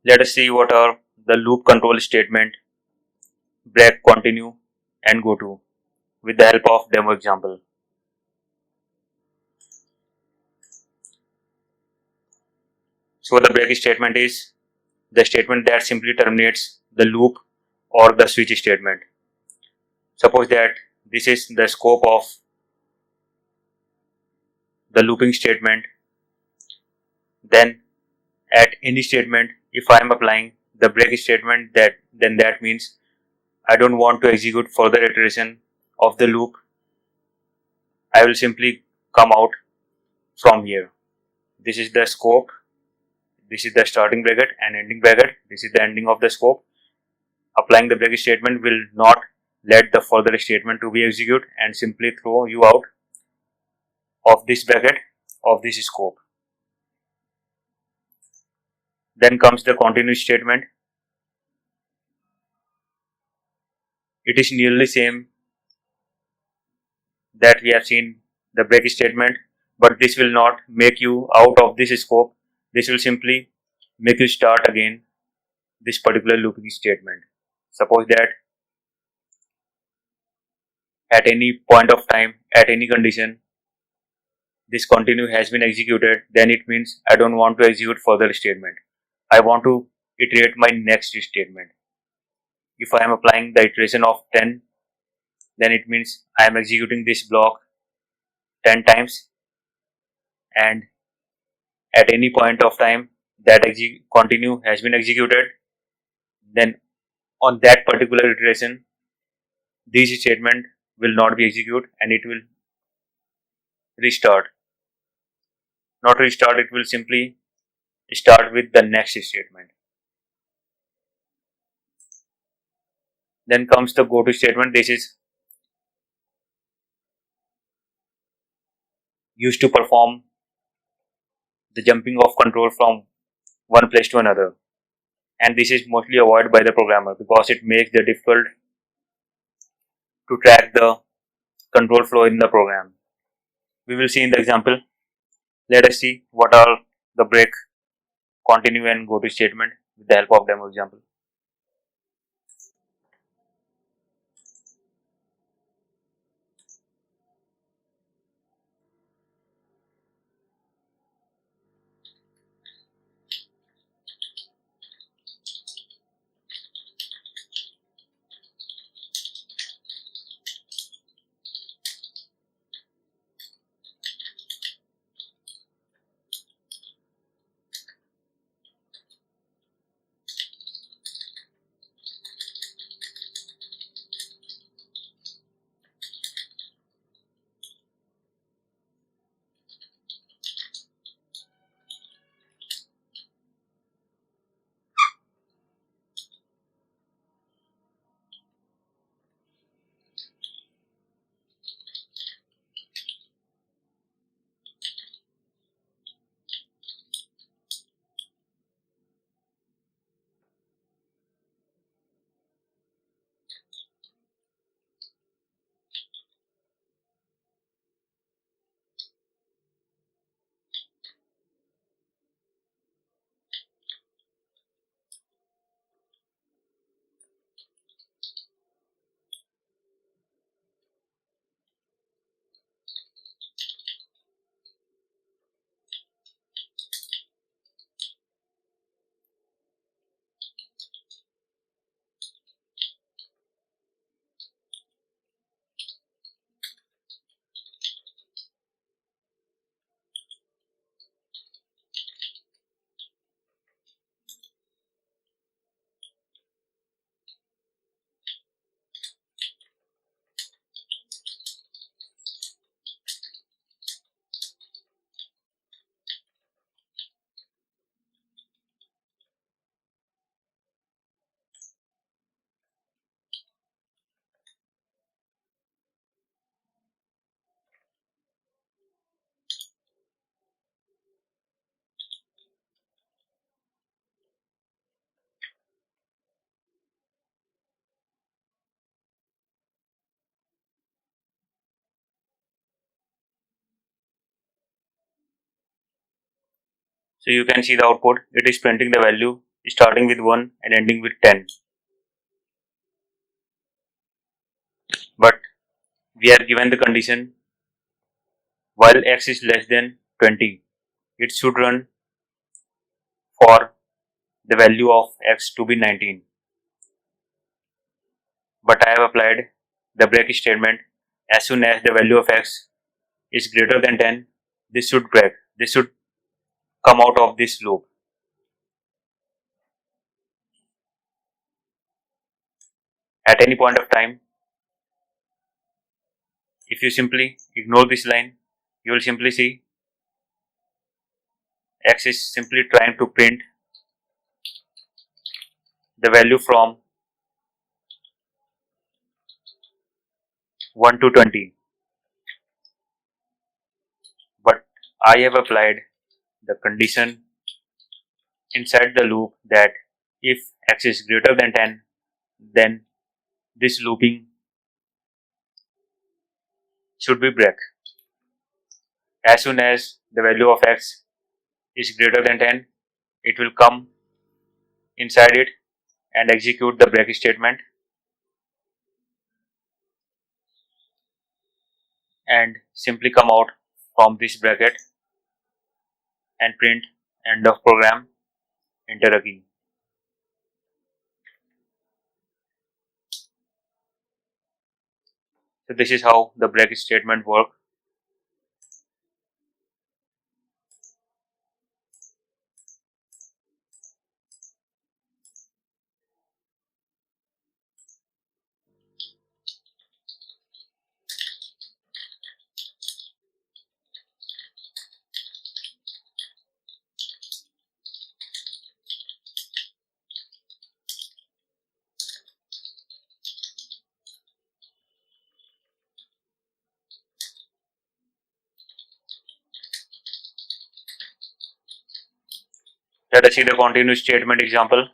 Let us see what are the loop control statement break, continue and go to with the help of demo example. So the break statement is the statement that simply terminates the loop or the switch statement. Suppose that this is the scope of the looping statement, then at any statement if I am applying the break statement, then that means I don't want to execute further iteration of the loop. I will simply come out from here. This is the scope, this is the starting bracket and ending bracket, this is the ending of the scope. Applying the break statement will not let the further statement to be executed and simply throw you out of this bracket of this scope. Then comes the continue statement. It is nearly same that we have seen the break statement, but this will not make you out of this scope. This will simply make you start again this particular looping statement. Suppose that at any point of time, at any condition, this continue has been executed, then it means I don't want to execute further statement. I want to iterate my next statement. If I am applying the iteration of 10, then it means I am executing this block 10 times, and at any point of time that continue has been executed, then on that particular iteration this statement will not be executed and it will restart. Not restart, it will simply start with the next statement. Then comes the go to statement. This is used to perform the jumping of control from one place to another, and this is mostly avoided by the programmer because it makes it difficult to track the control flow in the program. We will see in the example. Let us see what are the break, continue and go to statement with the help of demo example. So you can see the output. It is printing the value starting with 1 and ending with 10. But we are given the condition while x is less than 20, it should run for the value of x to be 19. But I have applied the break statement. As soon as the value of x is greater than 10, this should break. This should come out of this loop. At any point of time, if you simply ignore this line, you will simply see x is simply trying to print the value from 1 to 20. But I have applied the condition inside the loop that if x is greater than 10, then this looping should be break. As soon as the value of x is greater than 10, it will come inside it and execute the break statement and simply come out from this bracket and print end of program, enter a key. So this is how the break statement works. Let us see the continuous statement example.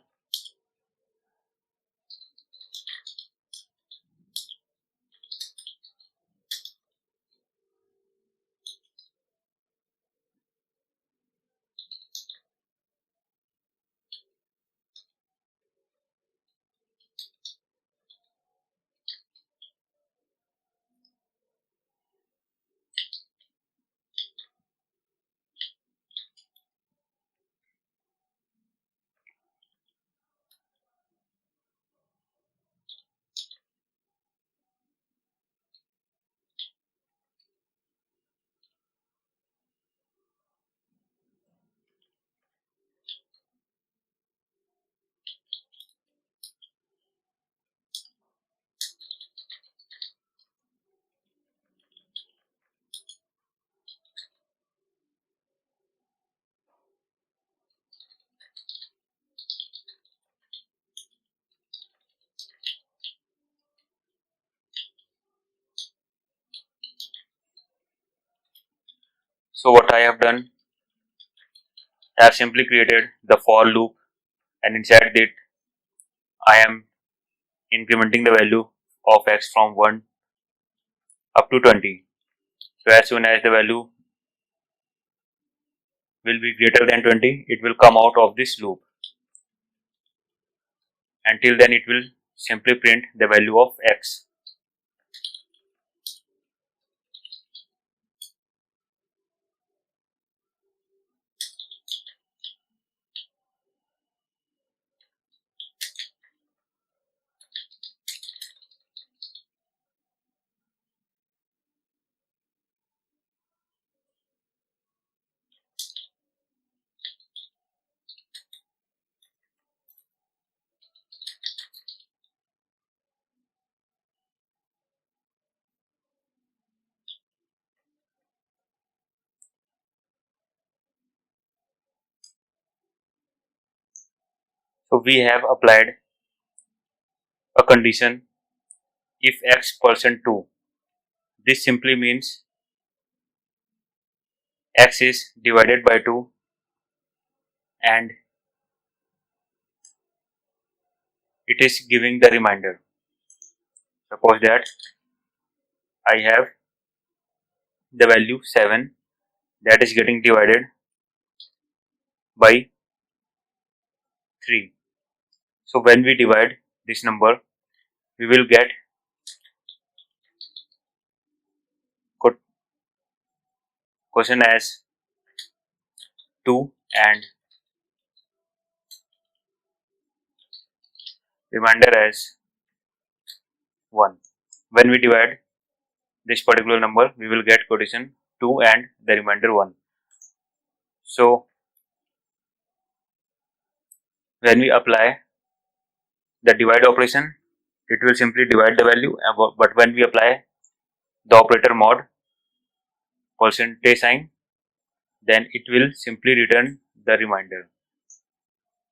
So what I have done, I have simply created the for loop, and inside it I am incrementing the value of x from 1 up to 20. So as soon as the value will be greater than 20, it will come out of this loop. Until then it will simply print the value of x. So we have applied a condition if x percent 2. This simply means x is divided by 2 and it is giving the reminder. Suppose that I have the value 7 that is getting divided by 3. So when we divide this number, we will get quotient as 2 and remainder as 1. When we divide this particular number, we will get quotient 2 and the remainder 1. So when we apply the divide operation, it will simply divide the value, but when we apply the operator mod percentage sign, then it will simply return the remainder.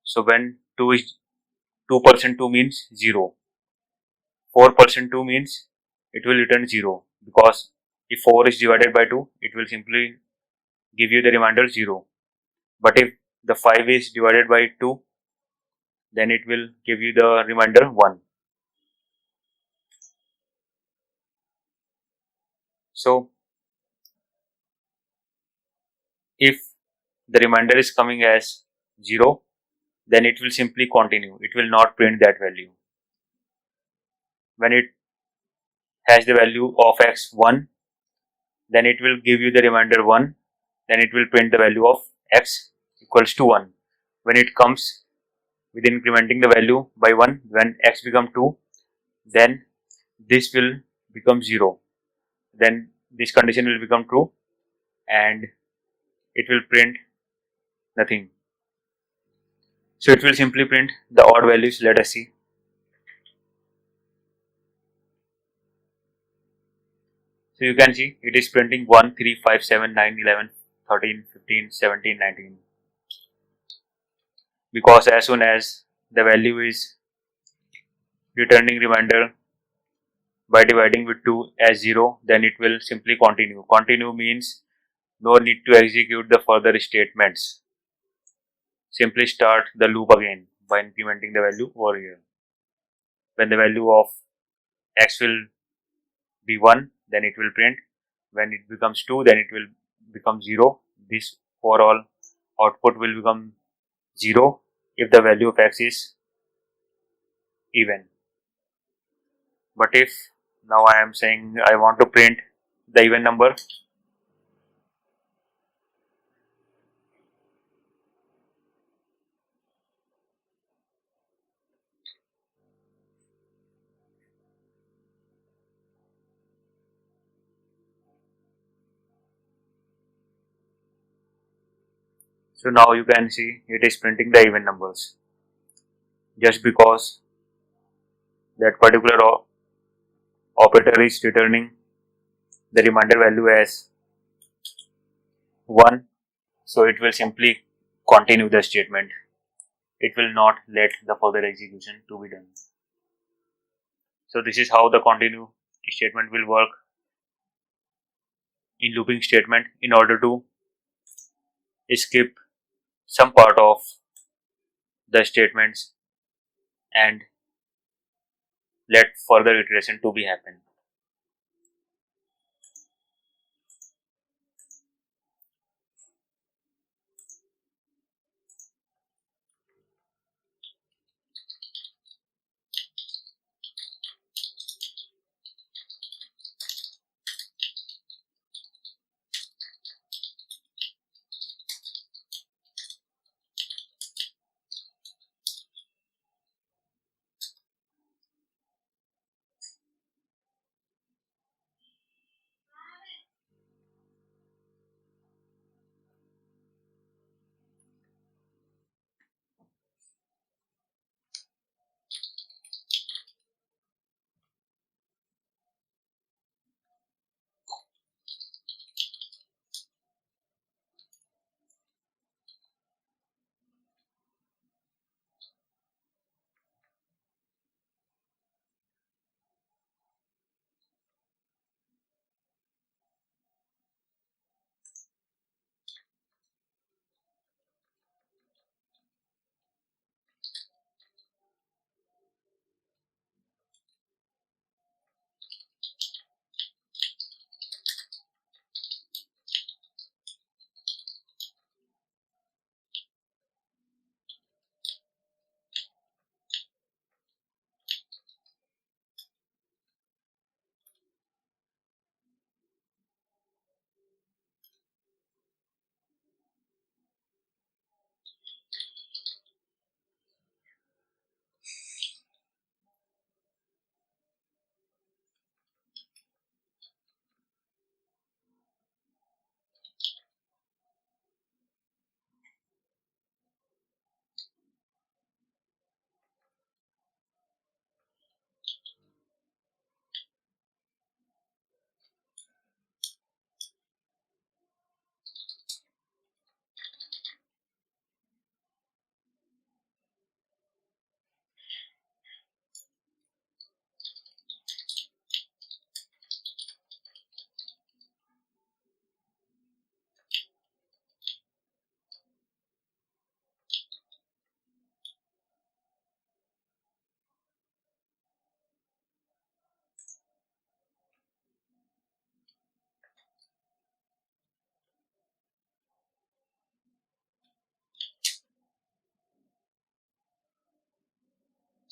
So when 2 is 2% 2 means 0, 4% 2 means it will return 0, because if 4 is divided by 2, it will simply give you the remainder 0. But if the 5 is divided by 2, then it will give you the remainder 1. So if the remainder is coming as 0, then it will simply continue. It will not print that value. When it has the value of x 1, then it will give you the remainder 1. Then it will print the value of x equals to 1. When it comes with incrementing the value by 1, when x become 2, then this will become 0. Then this condition will become true and it will print nothing. So it will simply print the odd values. Let us see. So you can see it is printing 1, 3, 5, 7, 9, 11, 13, 15, 17, 19. Because as soon as the value is returning remainder by dividing with 2 as 0, then it will simply continue. Continue means no need to execute the further statements. Simply start the loop again by incrementing the value over here. When the value of x will be 1, then it will print. When it becomes 2, then it will become 0. This overall output will become 0 if the value of x is even. But if now I am saying I want to print the even number, so now you can see it is printing the even numbers, just because that particular operator is returning the remainder value as 1. So it will simply continue the statement. It will not let the further execution to be done. So this is how the continue statement will work in looping statement, in order to skip some part of the statements and let further iteration to be happen.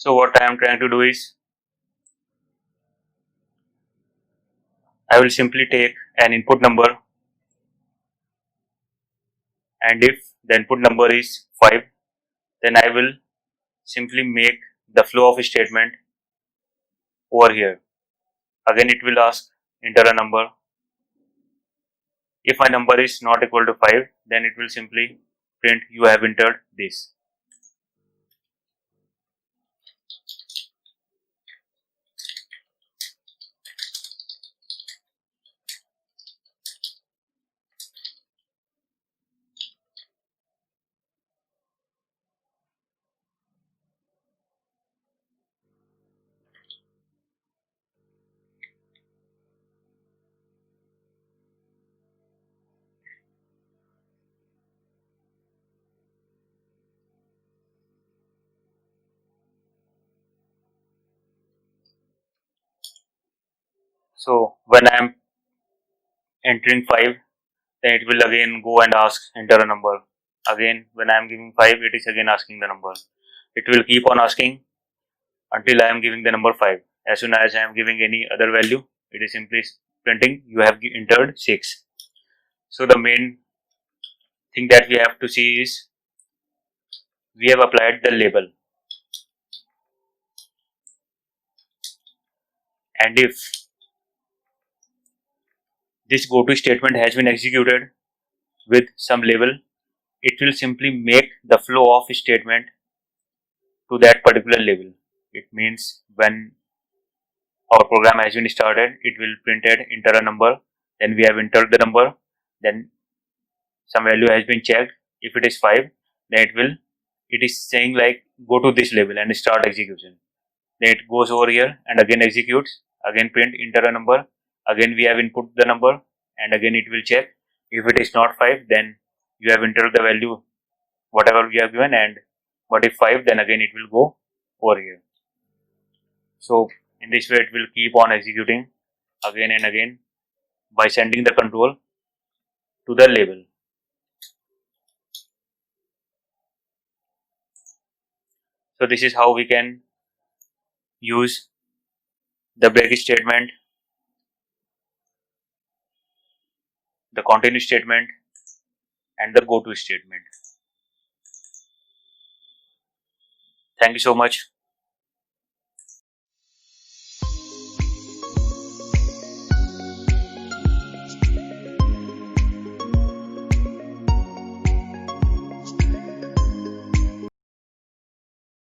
So what I am trying to do is, I will simply take an input number, and if the input number is 5, then I will simply make the flow of statement over here. Again it will ask enter a number. If my number is not equal to 5, then it will simply print you have entered this. So when I am entering 5, then it will again go and ask enter a number. Again when I am giving 5, it is again asking the number. It will keep on asking until I am giving the number 5. As soon as I am giving any other value, it is simply printing you have entered 6. So the main thing that we have to see is, we have applied the label, and if this go to statement has been executed with some label, it will simply make the flow of statement to that particular label. It means when our program has been started, it will printed enter a number, then we have entered the number, then some value has been checked. If it is 5, then it is saying like go to this label and start execution. Then it goes over here and again executes, again print enter a number, again we have input the number, and again it will check. If it is not 5, then you have entered the value whatever we have given, and but if 5, then again it will go over here. So in this way it will keep on executing again and again by sending the control to the label. So this is how we can use the break statement, the continue statement, and the go to statement. Thank you so much.